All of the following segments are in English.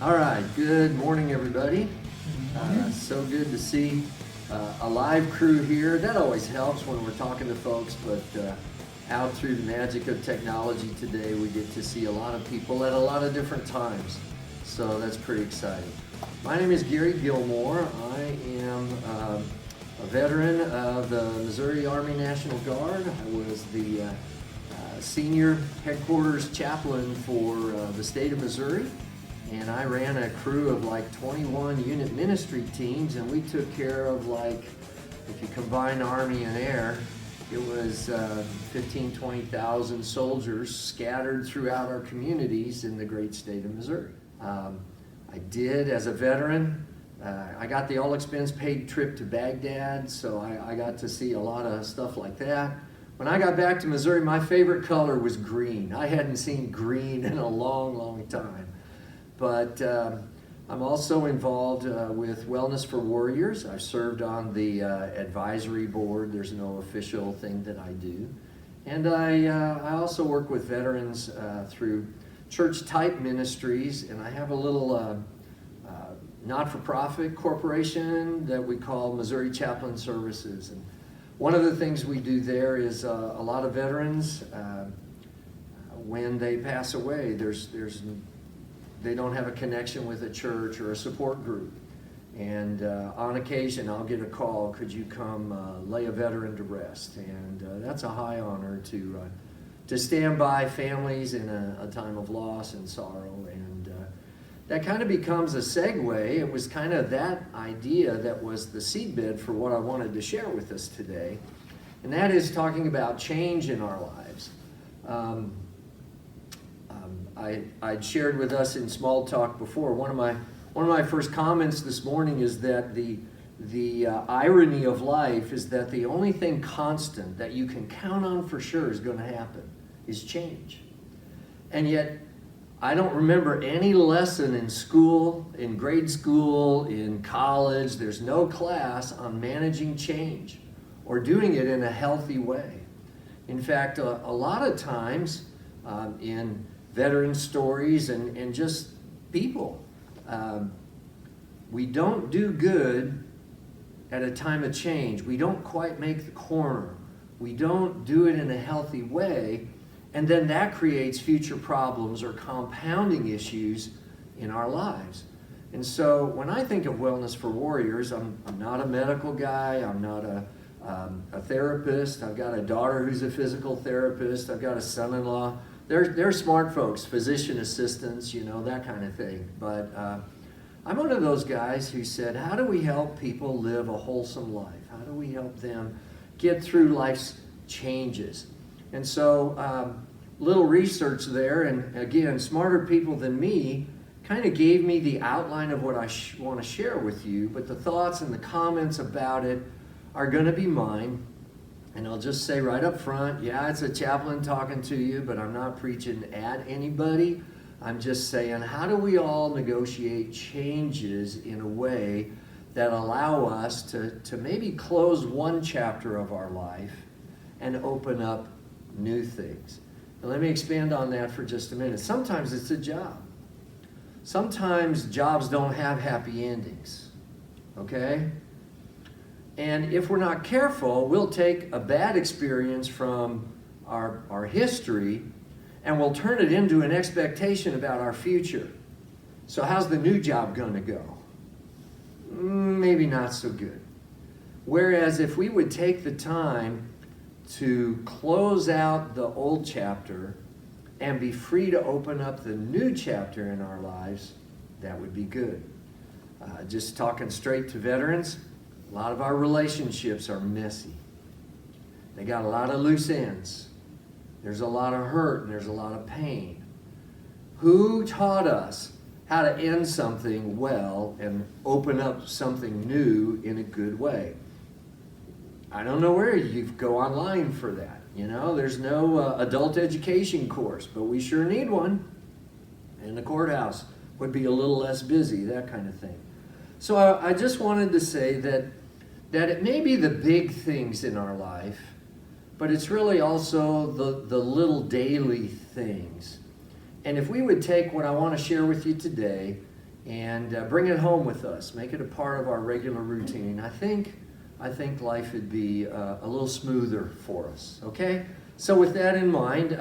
All right, good morning, everybody. So good to see a live crew here. That always helps when we're talking to folks, but out through the magic of technology today, we get to see a lot of people at a lot of different times. So that's pretty exciting. My name is Gilmore. I am a veteran of the Missouri Army National Guard. I was the senior headquarters chaplain for the state of Missouri. And I ran a crew of like 21 unit ministry teams, and we took care of, like, if you combine Army and Air, it was 20,000 soldiers scattered throughout our communities in the great state of Missouri. I did, as a veteran, I got the all-expense paid trip to Baghdad, so I got to see a lot of stuff like that. When I got back to Missouri, my favorite color was green. I hadn't seen green in a long, long time. But I'm also involved with Wellness for Warriors. I've served on the advisory board. There's no official thing that I do. And I also work with veterans through church-type ministries, and I have a little not-for-profit corporation that we call Missouri Chaplain Services. And one of the things we do there is a lot of veterans, when they pass away, they don't have a connection with a church or a support group. And on occasion, I'll get a call, could you come lay a veteran to rest? And that's a high honor to stand by families in a time of loss and sorrow. And that kind of becomes a segue. It was kind of that idea that was the seedbed for what I wanted to share with us today. And that is talking about change in our lives. I'd shared with us in small talk before. One of my first comments this morning is that the irony of life is that the only thing constant that you can count on for sure is going to happen is change. And yet, I don't remember any lesson in school, in grade school, in college. There's no class on managing change or doing it in a healthy way. In fact, a lot of times in veteran stories and just people, we don't do good at a time of change. We don't quite make the corner. We don't do it in a healthy way, and then that creates future problems or compounding issues in our lives. And so when I think of Wellness for Warriors, I'm not a medical guy, I'm not a therapist. I've got a daughter who's a physical therapist, I've got a son-in-law. They're smart folks, physician assistants, you know, that kind of thing. But I'm one of those guys who said, how do we help people live a wholesome life? How do we help them get through life's changes? And so little research there, and again, smarter people than me kind of gave me the outline of what I want to share with you, but the thoughts and the comments about it are going to be mine. And I'll just say right up front, yeah, it's a chaplain talking to you, but I'm not preaching at anybody. I'm just saying, how do we all negotiate changes in a way that allow us to maybe close one chapter of our life and open up new things? And let me expand on that for just a minute. Sometimes it's a job. Sometimes jobs don't have happy endings, okay? And if we're not careful, we'll take a bad experience from our history and we'll turn it into an expectation about our future. So how's the new job going to go? Maybe not so good. Whereas if we would take the time to close out the old chapter and be free to open up the new chapter in our lives, that would be good. Just talking straight to veterans, a lot of our relationships are messy. They got a lot of loose ends. There's a lot of hurt and there's a lot of pain. Who taught us how to end something well and open up something new in a good way? I don't know where you go online for that. You know, there's no adult education course, but we sure need one. And the courthouse would be a little less busy, that kind of thing. So I just wanted to say that it may be the big things in our life, but it's really also the little daily things. And if we would take what I want to share with you today and bring it home with us. Make it a part of our regular routine. I think life would be a little smoother for us, okay? So with that in mind,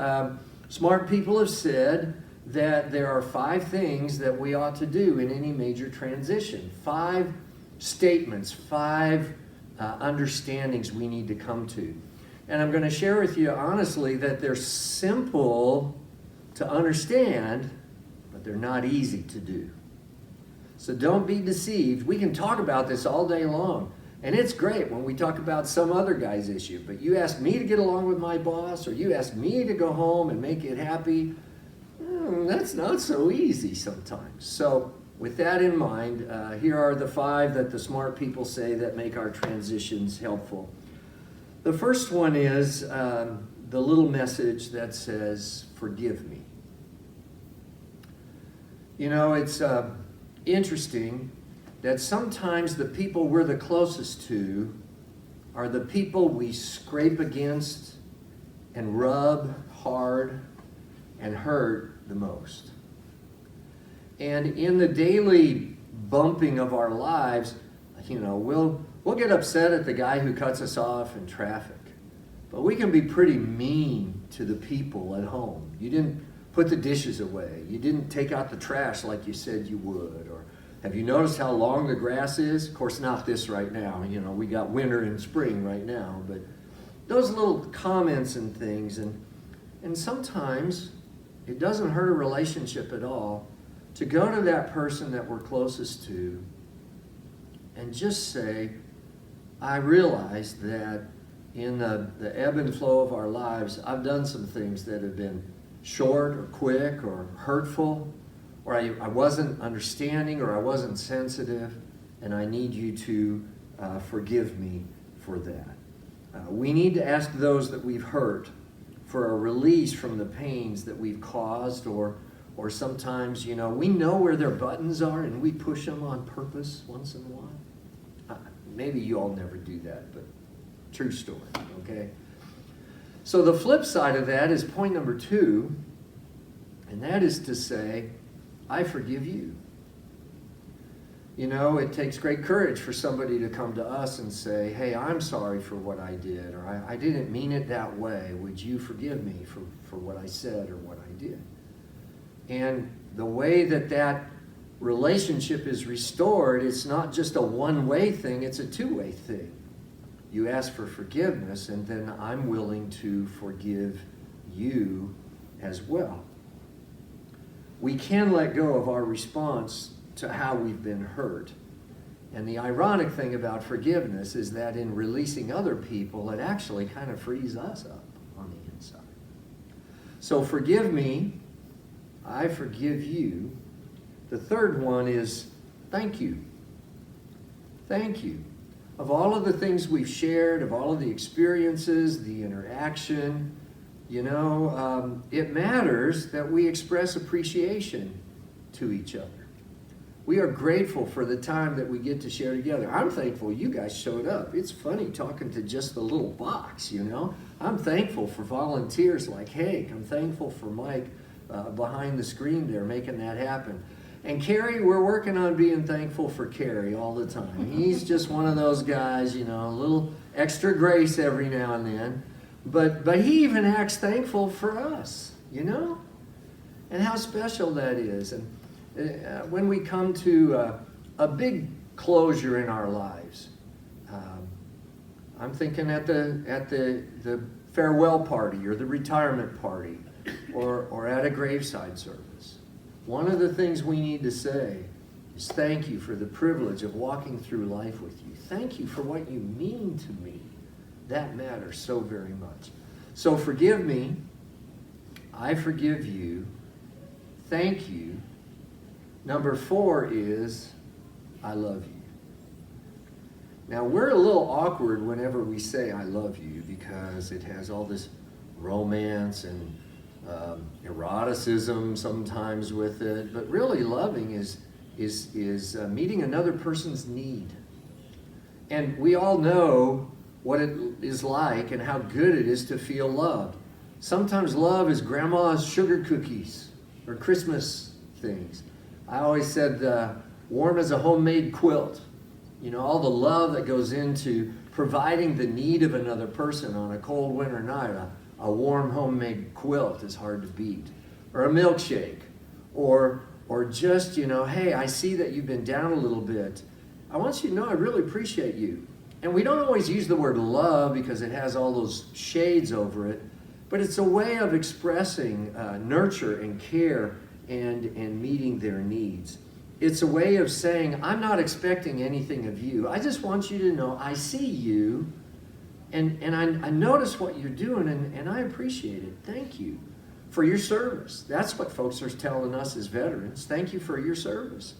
smart people have said that there are 5 things that we ought to do in any major transition. 5 statements, 5 understandings we need to come to. And I'm going to share with you honestly that they're simple to understand, but they're not easy to do. So don't be deceived. We can talk about this all day long. And it's great when we talk about some other guy's issue. But you ask me to get along with my boss, or you ask me to go home and make it happy, that's not so easy sometimes. So with that in mind, here are the 5 that the smart people say that make our transitions helpful. The first one is the little message that says, forgive me. You know, it's interesting that sometimes the people we're the closest to are the people we scrape against and rub hard and hurt the most. And in the daily bumping of our lives, you know, we'll get upset at the guy who cuts us off in traffic. But we can be pretty mean to the people at home. You didn't put the dishes away. You didn't take out the trash like you said you would. Or have you noticed how long the grass is? Of course, not this right now. You know, we got winter and spring right now. But those little comments and things. And sometimes it doesn't hurt a relationship at all to go to that person that we're closest to and just say, I realize that in the ebb and flow of our lives, I've done some things that have been short or quick or hurtful, or I wasn't understanding or I wasn't sensitive, and I need you to forgive me for that. We need to ask those that we've hurt for a release from the pains that we've caused, or sometimes, you know, we know where their buttons are and we push them on purpose once in a while. Maybe you all never do that, but true story, okay? So the flip side of that is point number 2, and that is to say, I forgive you. You know, it takes great courage for somebody to come to us and say, hey, I'm sorry for what I did, or I didn't mean it that way. Would you forgive me for what I said or what I did? And the way that relationship is restored, it's not just a one-way thing, it's a two-way thing. You ask for forgiveness, and then I'm willing to forgive you as well. We can let go of our response to how we've been hurt. And the ironic thing about forgiveness is that in releasing other people, it actually kind of frees us up on the inside. So forgive me, I forgive you. The third one is thank you. Thank you. Of all of the things we've shared, of all of the experiences, the interaction, you know, it matters that we express appreciation to each other. We are grateful for the time that we get to share together. I'm thankful you guys showed up. It's funny talking to just a little box, you know. I'm thankful for volunteers like Hank. I'm thankful for Mike behind the screen there making that happen. And Carrie, we're working on being thankful for Carrie all the time. He's just one of those guys, you know, a little extra grace every now and then. But he even acts thankful for us, you know? And how special that is. And when we come to a big closure in our lives, I'm thinking at the farewell party or the retirement party or at a graveside service. One of the things we need to say is thank you for the privilege of walking through life with you. Thank you for what you mean to me. That matters so very much. So forgive me. I forgive you. Thank you. Number 4 is I love you. Now we're a little awkward whenever we say I love you because it has all this romance and eroticism sometimes with it, but really loving is meeting another person's need. And we all know what it is like and how good it is to feel loved. Sometimes love is grandma's sugar cookies or Christmas things. I always said warm as a homemade quilt. All the love that goes into providing the need of another person on a cold winter night. A warm homemade quilt is hard to beat. Or a milkshake. Or just, hey, I see that you've been down a little bit. I want you to know I really appreciate you. And we don't always use the word love because it has all those shades over it, but it's a way of expressing nurture and care and meeting their needs. It's a way of saying, I'm not expecting anything of you. I just want you to know I see you, and I notice what you're doing, and I appreciate it. Thank you for your service. That's what folks are telling us as veterans. Thank you for your service.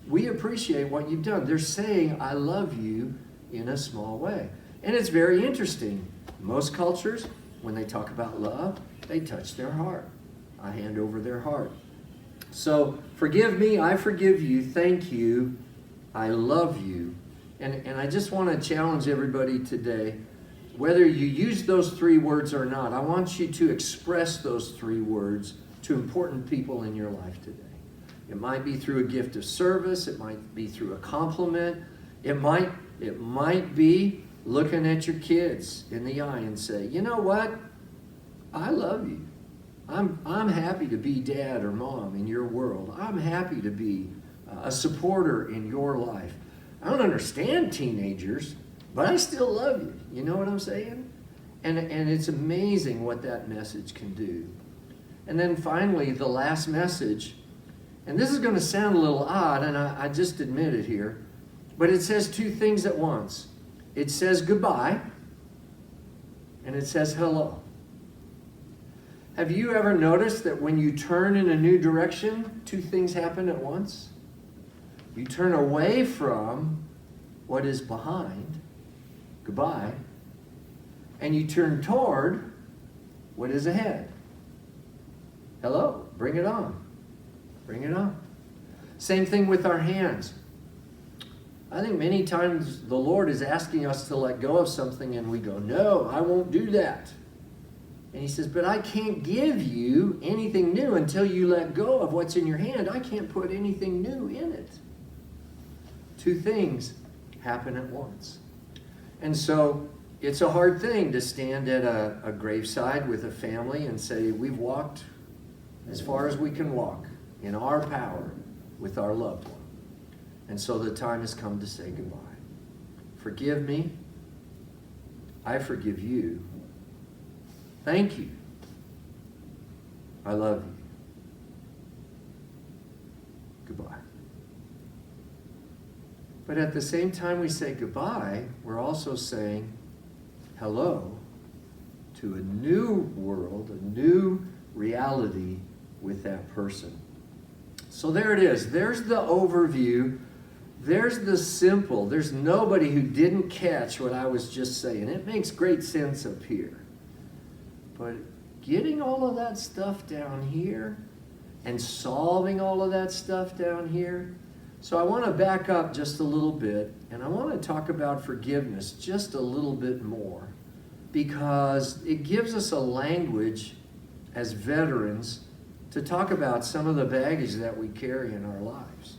We appreciate what you've done. They're saying, I love you in a small way. And it's very interesting. Most cultures, when they talk about love, they touch their heart. I hand over their heart. So, forgive me, I forgive you, thank you, I love you. And I just want to challenge everybody today, whether you use those 3 words or not, I want you to express those 3 words to important people in your life today. It might be through a gift of service, it might be through a compliment, it might be looking at your kids in the eye and say, you know what, I love you. I'm happy to be dad or mom in your world. I'm happy to be a supporter in your life. I don't understand teenagers, but I still love you. You know what I'm saying? And it's amazing what that message can do. And then finally, the last message, and this is going to sound a little odd, and I just admit it here, but it says 2 things at once. It says goodbye, and it says hello. Have you ever noticed that when you turn in a new direction, 2 things happen at once? You turn away from what is behind, goodbye, and you turn toward what is ahead. Hello, bring it on. Bring it on. Same thing with our hands. I think many times the Lord is asking us to let go of something and we go, no, I won't do that. And he says, but I can't give you anything new until you let go of what's in your hand. I can't put anything new in it. 2 things happen at once. And so it's a hard thing to stand at a graveside with a family and say, we've walked as far as we can walk in our power with our loved one. And so the time has come to say goodbye. Forgive me. I forgive you. Thank you. I love you. Goodbye. But at the same time we say goodbye, we're also saying hello to a new world, a new reality with that person. So there it is. There's the overview. There's the simple. There's nobody who didn't catch what I was just saying. It makes great sense up here. But getting all of that stuff down here and solving all of that stuff down here. So I want to back up just a little bit, and I want to talk about forgiveness just a little bit more, because it gives us a language as veterans to talk about some of the baggage that we carry in our lives.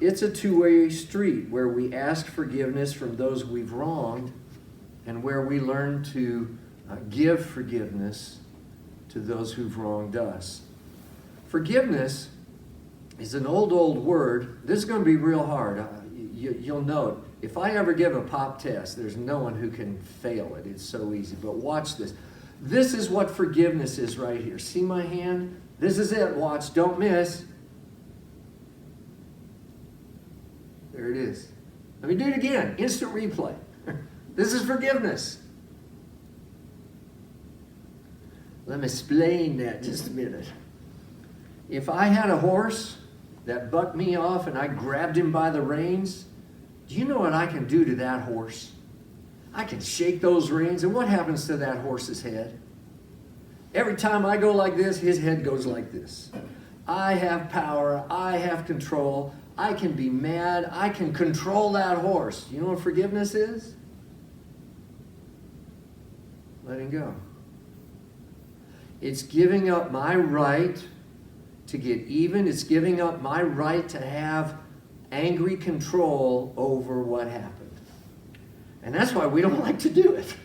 It's a two-way street where we ask forgiveness from those we've wronged and where we learn to give forgiveness to those who've wronged us. Forgiveness is an old word. This is going to be real hard. You'll note, if I ever give a pop test, there's no one who can fail it. It's so easy. But watch this. This is what forgiveness is right here. See my hand? This is it. Watch. Don't miss. There it is. Let me do it again. Instant replay. This is forgiveness. Let me explain that just a minute. If I had a horse that bucked me off and I grabbed him by the reins, do you know what I can do to that horse? I can shake those reins, and what happens to that horse's head? Every time I go like this, his head goes like this. I have power. I have control. I can be mad. I can control that horse. You know what forgiveness is? Letting go. It's giving up my right to get even. It's giving up my right to have angry control over what happened. And that's why we don't like to do it.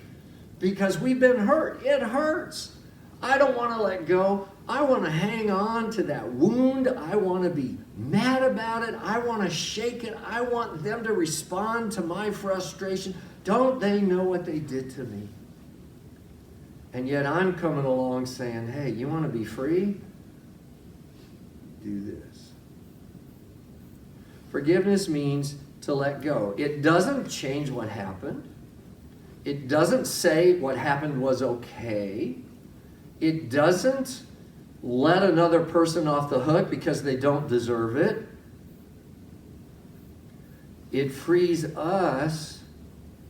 Because we've been hurt. It hurts. I don't want to let go. I want to hang on to that wound. I want to be mad about it. I want to shake it. I want them to respond to my frustration. Don't they know what they did to me? And yet I'm coming along saying, hey, you want to be free? Do this. Forgiveness means to let go. It doesn't change what happened. It doesn't say what happened was okay. It doesn't let another person off the hook because they don't deserve it. It frees us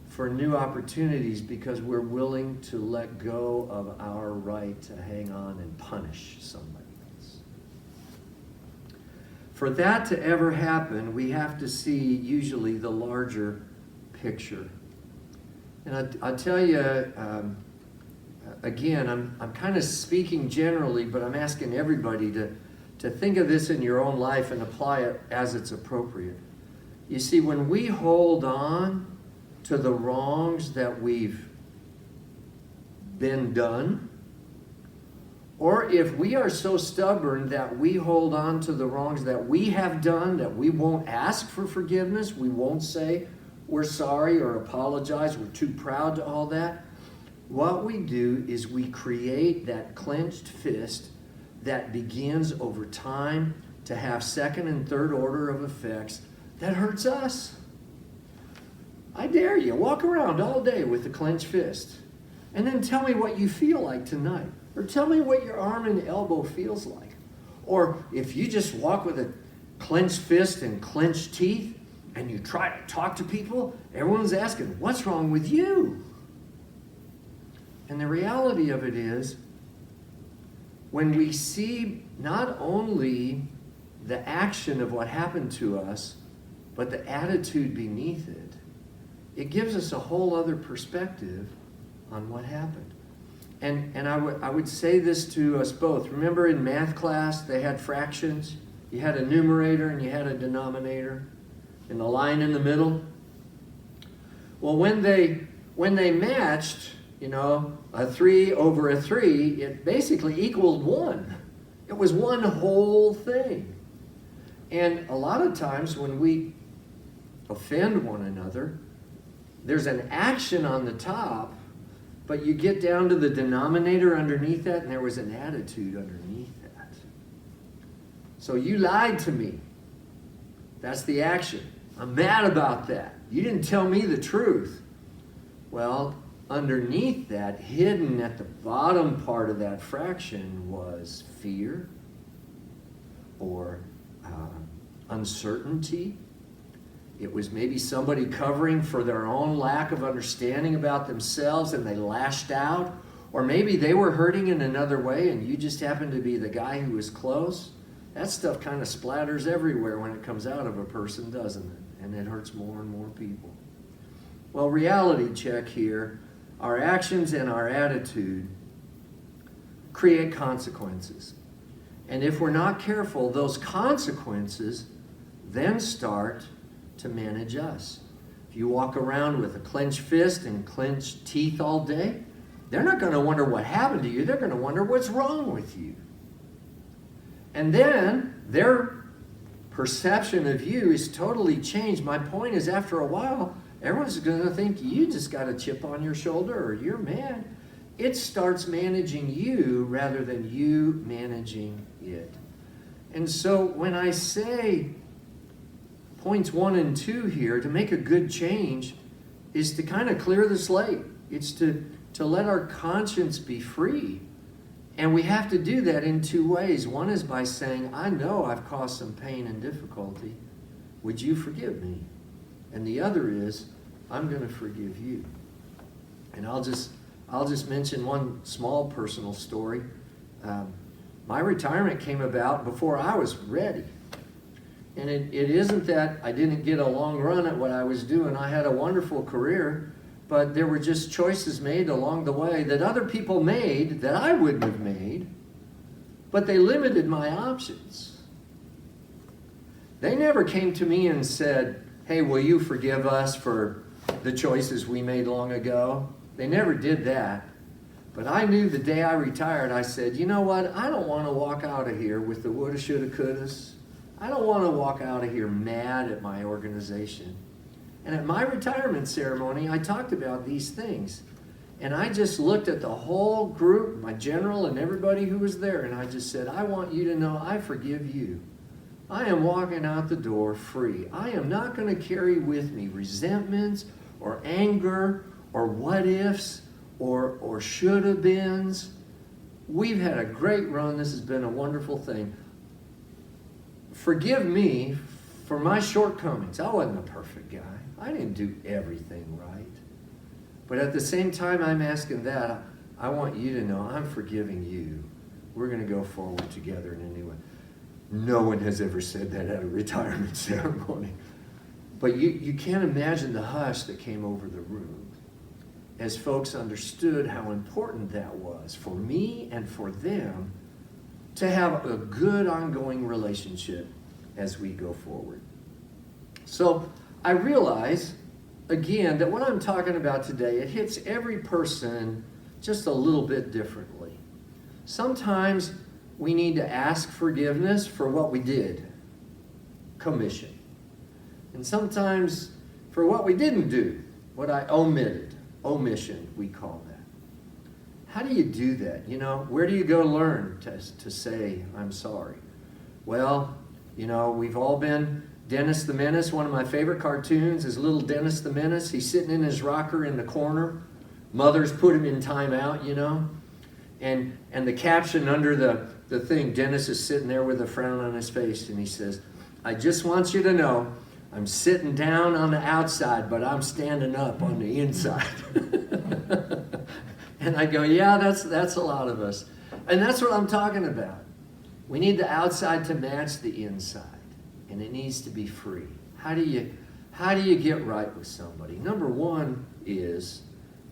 for new opportunities because we're willing to let go of our right to hang on and punish somebody else. For that to ever happen, we have to see usually the larger picture. And I'll tell you, again, I'm kind of speaking generally, but I'm asking everybody to think of this in your own life and apply it as it's appropriate. You see, when we hold on to the wrongs that we've been done, or if we are so stubborn that we hold on to the wrongs that we have done, that we won't ask for forgiveness, we won't say we're sorry or apologize, we're too proud to all that, what we do is we create that clenched fist that begins over time to have second and third order of effects that hurts us. I dare you, walk around all day with a clenched fist and then tell me what you feel like tonight. Or tell me what your arm and elbow feels like. Or if you just walk with a clenched fist and clenched teeth and you try to talk to people, everyone's asking, what's wrong with you? And the reality of it is, when we see not only the action of what happened to us, but the attitude beneath it, it gives us a whole other perspective on what happened. And I would say this to us both. Remember in math class, they had fractions. You had a numerator and you had a denominator, and the line in the middle. Well, when they matched, a 3 over a 3, it basically equaled 1. It was one whole thing. And a lot of times when we offend one another, there's an action on the top, but you get down to the denominator underneath that, and there was an attitude underneath that. So you lied to me. That's the action. I'm mad about that. You didn't tell me the truth. Well, underneath that, hidden at the bottom part of that fraction, was fear or uncertainty. It was maybe somebody covering for their own lack of understanding about themselves and they lashed out. Or maybe they were hurting in another way and you just happened to be the guy who was close. That stuff kind of splatters everywhere when it comes out of a person, doesn't it? And it hurts more and more people. Well, reality check here. Our actions and our attitude create consequences. And if we're not careful, those consequences then start to manage us. If you walk around with a clenched fist and clenched teeth all day, they're not going to wonder what happened to you. They're going to wonder what's wrong with you. And then their perception of you is totally changed. My point is, after a while, everyone's going to think you just got a chip on your shoulder or you're mad. It starts managing you rather than you managing it. And so when I say points 1 and 2 here, to make a good change is to kind of clear the slate. It's to let our conscience be free. And we have to do that in 2 ways. One is by saying, I know I've caused some pain and difficulty. Would you forgive me? And the other is, I'm going to forgive you. And I'll just mention one small personal story. My retirement came about before I was ready. And it isn't that I didn't get a long run at what I was doing. I had a wonderful career, but there were just choices made along the way that other people made that I wouldn't have made. but they limited my options. They never came to me and said, hey, will you forgive us for the choices we made long ago? They never did that. But I knew the day I retired, I said, you know what? I don't want to walk out of here with the woulda, shoulda, couldas. I don't want to walk out of here mad at my organization. And at my retirement ceremony, I talked about these things. And I just looked at the whole group, my general and everybody who was there, and I just said, I want you to know I forgive you. I am walking out the door free. I am not going to carry with me resentments or anger or what ifs or should have beens. We've had a great run. This has been a wonderful thing. Forgive me for my shortcomings. I wasn't a perfect guy. I didn't do everything right. But at the same time I'm asking that, I want you to know I'm forgiving you. We're going to go forward together in a new way. No one has ever said that at a retirement ceremony. But you can't imagine the hush that came over the room as folks understood how important that was for me and for them to have a good ongoing relationship as we go forward. So I realize, again, that what I'm talking about today, it hits every person just a little bit differently. Sometimes we need to ask forgiveness for what we did, commission. And sometimes for what we didn't do, what I omitted, omission, we call that. How do you do that? You know, where do you go learn to say, I'm sorry? Well, you know, we've all been Dennis the Menace. One of my favorite cartoons is little Dennis the Menace. He's sitting in his rocker in the corner. Mother's put him in timeout, you know. And the caption under the thing, Dennis is sitting there with a frown on his face, and he says, I just want you to know, I'm sitting down on the outside, but I'm standing up on the inside. And I go, yeah, that's a lot of us. And that's what I'm talking about. We need the outside to match the inside, and it needs to be free. How do you get right with somebody? Number one is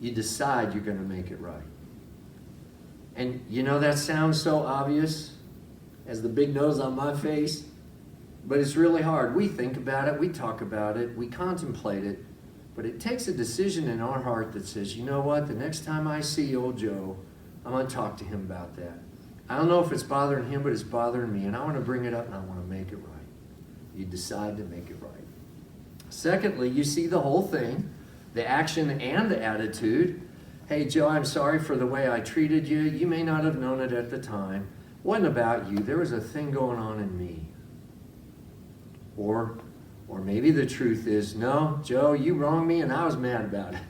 you decide you're going to make it right. And you know that sounds so obvious as the big nose on my face, but it's really hard. We think about it, we talk about it, we contemplate it, but it takes a decision in our heart that says, you know what, the next time I see old Joe, I'm going to talk to him about that. I don't know if it's bothering him, but it's bothering me, and I want to bring it up and I want to make it right. You decide to make it right. Secondly, you see the whole thing, the action and the attitude. Hey, Joe, I'm sorry for the way I treated you. You may not have known it at the time. It wasn't about you. There was a thing going on in me. Or maybe the truth is, no, Joe, you wronged me and I was mad about it.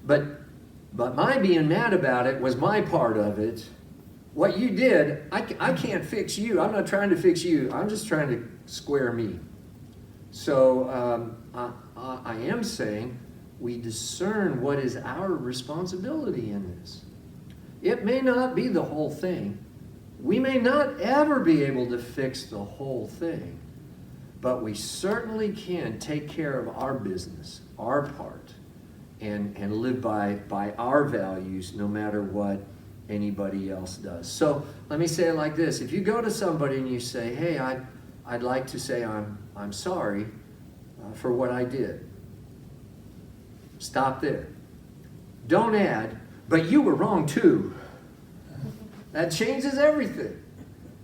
But my being mad about it was my part of it. What you did, I can't fix you. I'm not trying to fix you. I'm just trying to square me. So I am saying we discern what is our responsibility in this. It may not be the whole thing. We may not ever be able to fix the whole thing, but we certainly can take care of our business, our part, and live by our values no matter what anybody else does. So let me say it like this. If you go to somebody and you say, hey, I'd like to say I'm sorry for what I did. Stop there. Don't add, but you were wrong too. That changes everything.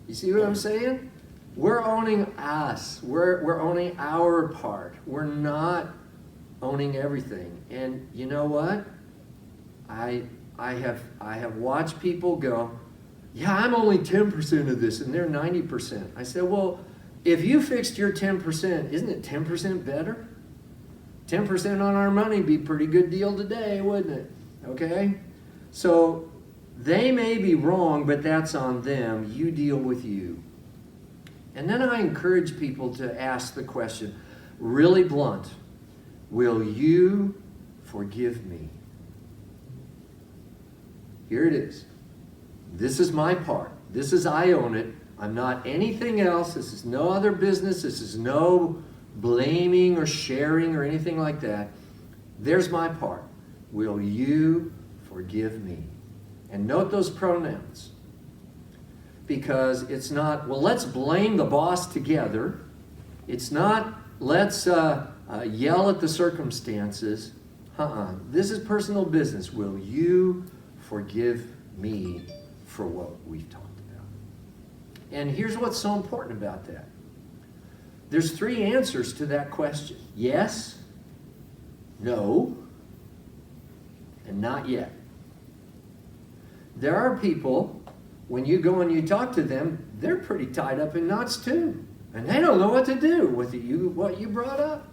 You see what I'm saying? We're owning us. We're owning our part. We're not owning everything. And you know what? I have watched people go, yeah, I'm only 10% of this, and they're 90%. I said, well, if you fixed your 10%, isn't it 10% better? 10% on our money would be a pretty good deal today, wouldn't it? Okay? So they may be wrong, but that's on them. You deal with you. And then I encourage people to ask the question, really blunt, will you forgive me? Here it is. This is my part. This is I own it. I'm not anything else. This is no other business. This is no blaming or sharing or anything like that. There's my part. Will you forgive me? And note those pronouns. because it's not, well, let's blame the boss together. It's not, let's yell at the circumstances. This is personal business. Will you forgive me for what we've talked about? And here's what's so important about that. There's 3 answers to that question. Yes, no, and not yet. There are people, when you go and you talk to them, they're pretty tied up in knots too. And they don't know what to do with what you brought up.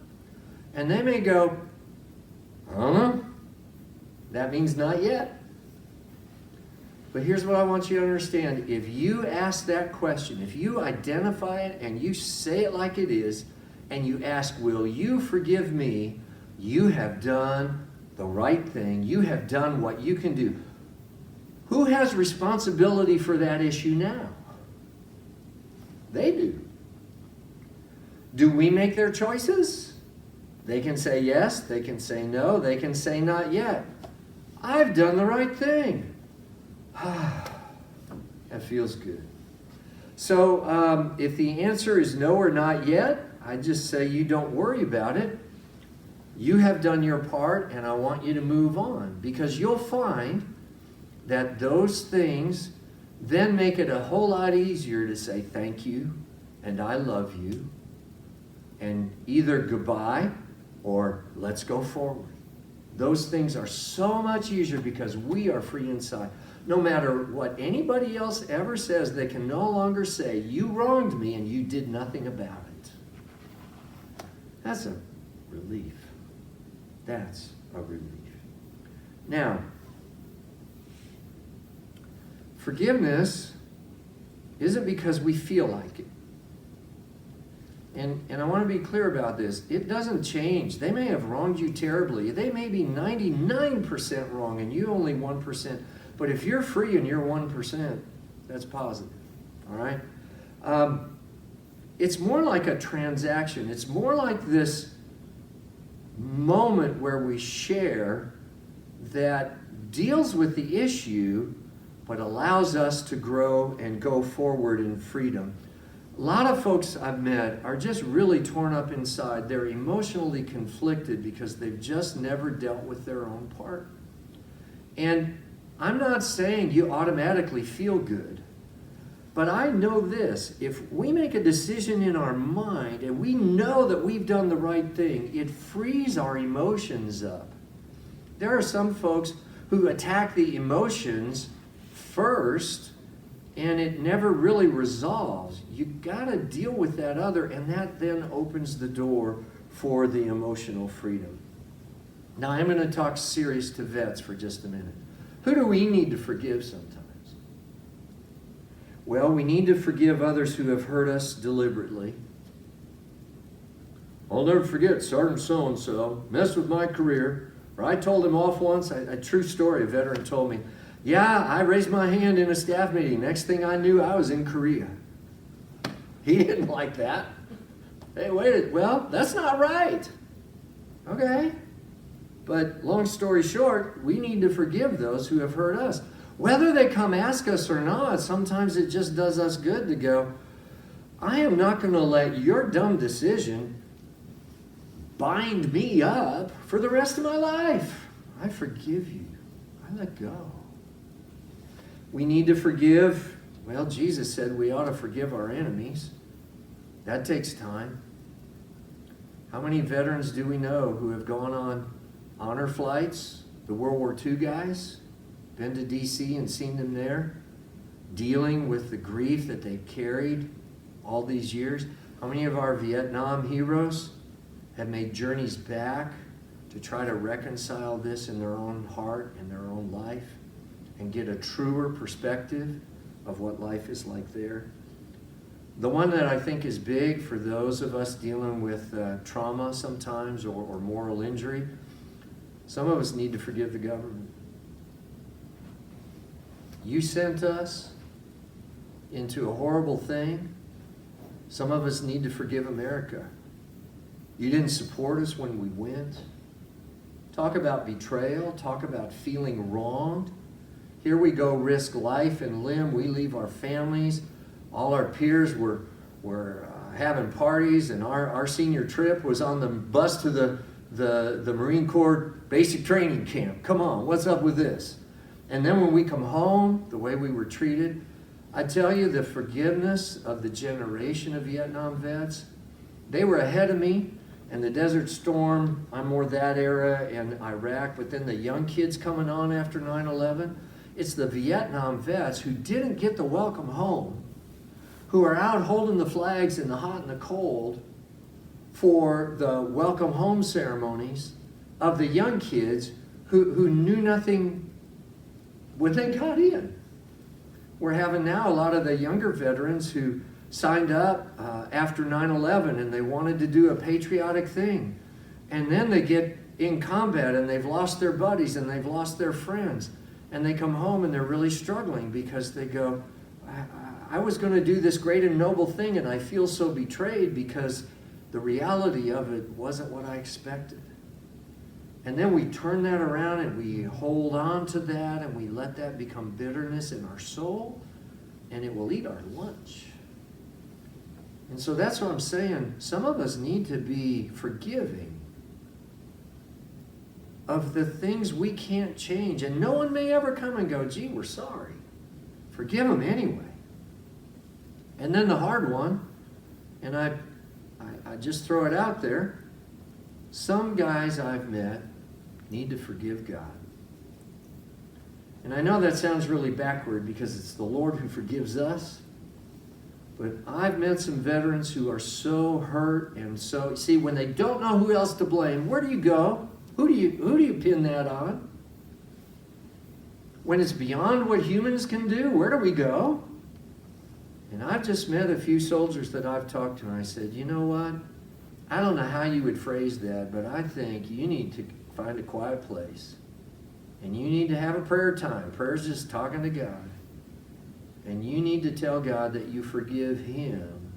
And they may go, I don't know. That means not yet. But here's what I want you to understand. If you ask that question, if you identify it and you say it like it is, and you ask, will you forgive me? You have done the right thing. You have done what you can do. Who has responsibility for that issue now? They do. Do we make their choices? They can say yes, they can say no, they can say not yet. I've done the right thing. That feels good. So if the answer is no or not yet, I just say you don't worry about it. You have done your part, and I want you to move on, because you'll find that those things then make it a whole lot easier to say thank you and I love you, and either goodbye or let's go forward. Those things are so much easier because we are free inside. No matter what anybody else ever says, they can no longer say, you wronged me and you did nothing about it. That's a relief. That's a relief. Now, forgiveness isn't because we feel like it. And I want to be clear about this. It doesn't change. They may have wronged you terribly. They may be 99% wrong and you only 1%. But if you're free and you're 1%, that's positive. All right? It's more like a transaction. It's more like this moment where we share that deals with the issue but allows us to grow and go forward in freedom. A lot of folks I've met are just really torn up inside. They're emotionally conflicted because they've just never dealt with their own part. And I'm not saying you automatically feel good, but I know this. If we make a decision in our mind and we know that we've done the right thing, it frees our emotions up. There are some folks who attack the emotions first, and it never really resolves. You got to deal with that other, and that then opens the door for the emotional freedom. Now, I'm going to talk serious to vets for just a minute. Who do we need to forgive sometimes? Well, we need to forgive others who have hurt us deliberately. I'll never forget Sergeant so-and-so messed with my career. Or I told him off once, a true story, a veteran told me, yeah, I raised my hand in a staff meeting. Next thing I knew, I was in Korea. He didn't like that. Hey, wait, well, that's not right. Okay. But long story short, we need to forgive those who have hurt us. Whether they come ask us or not, sometimes it just does us good to go, I am not going to let your dumb decision bind me up for the rest of my life. I forgive you. I let go. We need to forgive. Well, Jesus said we ought to forgive our enemies. That takes time. How many veterans do we know who have gone on honor flights, the World War II guys, been to D.C. and seen them there, dealing with the grief that they've carried all these years? How many of our Vietnam heroes have made journeys back to try to reconcile this in their own heart and their own life and get a truer perspective of what life is like there? The one that I think is big for those of us dealing with trauma sometimes or moral injury, some of us need to forgive the government. You sent us into a horrible thing. Some of us need to forgive America. You didn't support us when we went. Talk about betrayal. Talk about feeling wronged. Here we go, risk life and limb. We leave our families. All our peers were having parties, and our senior trip was on the bus to the Marine Corps basic training camp. Come on, what's up with this? And then when we come home, the way we were treated, I tell you, the forgiveness of the generation of Vietnam vets, they were ahead of me. And the Desert Storm, I'm more that era, and Iraq, but then the young kids coming on after 9/11, it's the Vietnam vets who didn't get the welcome home, who are out holding the flags in the hot and the cold for the welcome home ceremonies of the young kids who knew nothing when they got in. We're having now a lot of the younger veterans who signed up after 9/11 and they wanted to do a patriotic thing. And then they get in combat and they've lost their buddies and they've lost their friends. And they come home and they're really struggling because they go, I was going to do this great and noble thing and I feel so betrayed because the reality of it wasn't what I expected. And then we turn that around and we hold on to that and we let that become bitterness in our soul, and it will eat our lunch. And so that's what I'm saying. Some of us need to be forgiving of the things we can't change. And no one may ever come and go, gee, we're sorry. Forgive them anyway. And then the hard one, and I just throw it out there, some guys I've met need to forgive God. And I know that sounds really backward because it's the Lord who forgives us. But I've met some veterans who are so hurt and so, see, when they don't know who else to blame, where do you go? Who do you pin that on? When it's beyond what humans can do, where do we go? And I've just met a few soldiers that I've talked to, and I said, you know what? I don't know how you would phrase that, but I think you need to find a quiet place. And you need to have a prayer time. Prayer's just talking to God. And you need to tell God that you forgive Him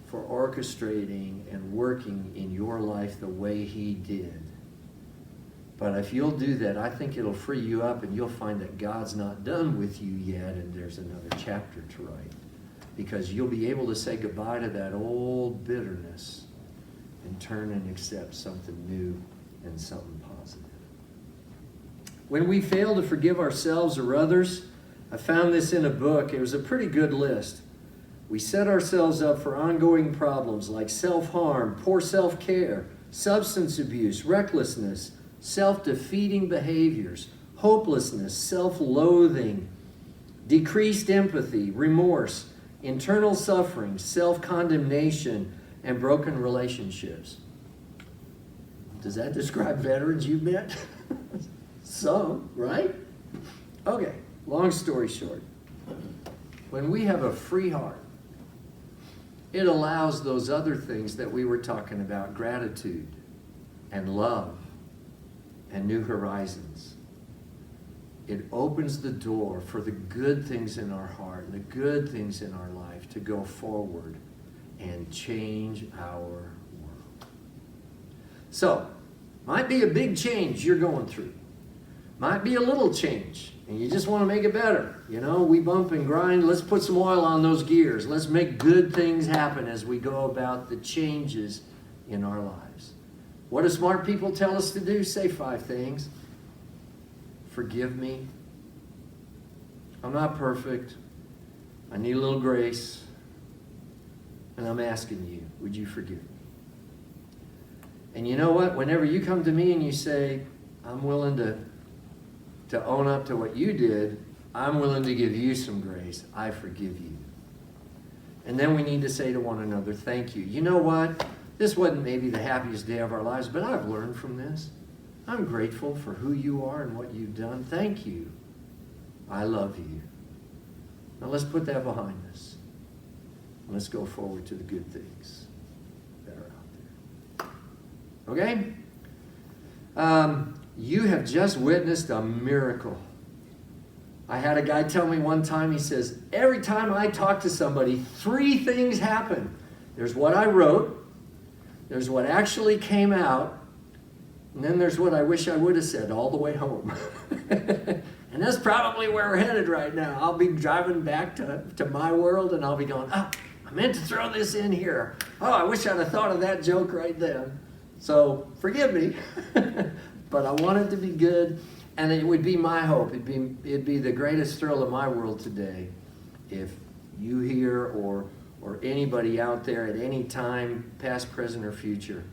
for orchestrating and working in your life the way He did. But if you'll do that, I think it'll free you up and you'll find that God's not done with you yet and there's another chapter to write. Because you'll be able to say goodbye to that old bitterness and turn and accept something new and something positive. When we fail to forgive ourselves or others, I found this in a book. It was a pretty good list. We set ourselves up for ongoing problems like self-harm, poor self-care, substance abuse, recklessness, self-defeating behaviors, hopelessness, self-loathing, decreased empathy, remorse, internal suffering, self-condemnation, and broken relationships. Does that describe veterans you've met? Some, right? Okay. Long story short, when we have a free heart, it allows those other things that we were talking about, gratitude and love and new horizons. It opens the door for the good things in our heart and the good things in our life to go forward and change our world. So, might be a big change you're going through. Might be a little change. And you just want to make it better. You know, we bump and grind. Let's put some oil on those gears. Let's make good things happen as we go about the changes in our lives. What do smart people tell us to do? Say 5 things. Forgive me. I'm not perfect. I need a little grace. And I'm asking you, would you forgive me? And you know what? Whenever you come to me and you say, I'm willing to own up to what you did, I'm willing to give you some grace. I forgive you. And then we need to say to one another, thank you. You know what? This wasn't maybe the happiest day of our lives, but I've learned from this. I'm grateful for who you are and what you've done. Thank you. I love you. Now let's put that behind us. Let's go forward to the good things that are out there. Okay? You have just witnessed a miracle. I had a guy tell me one time, he says, every time I talk to somebody, 3 things happen. There's what I wrote, there's what actually came out, and then there's what I wish I would have said all the way home. And that's probably where we're headed right now. I'll be driving back to my world, and I'll be going, oh, I meant to throw this in here. Oh, I wish I'd have thought of that joke right then. So forgive me, but I want it to be good, and it would be my hope. It'd be the greatest thrill of my world today if you here or anybody out there at any time, past, present, or future,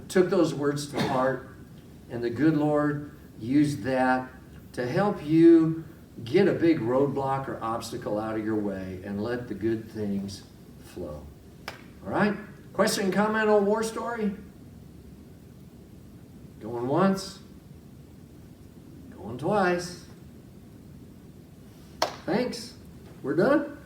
took those words to heart, and the good Lord used that to help you get a big roadblock or obstacle out of your way and let the good things flow. All right? Question, comment on war story? Going once? Going twice? Thanks. We're done.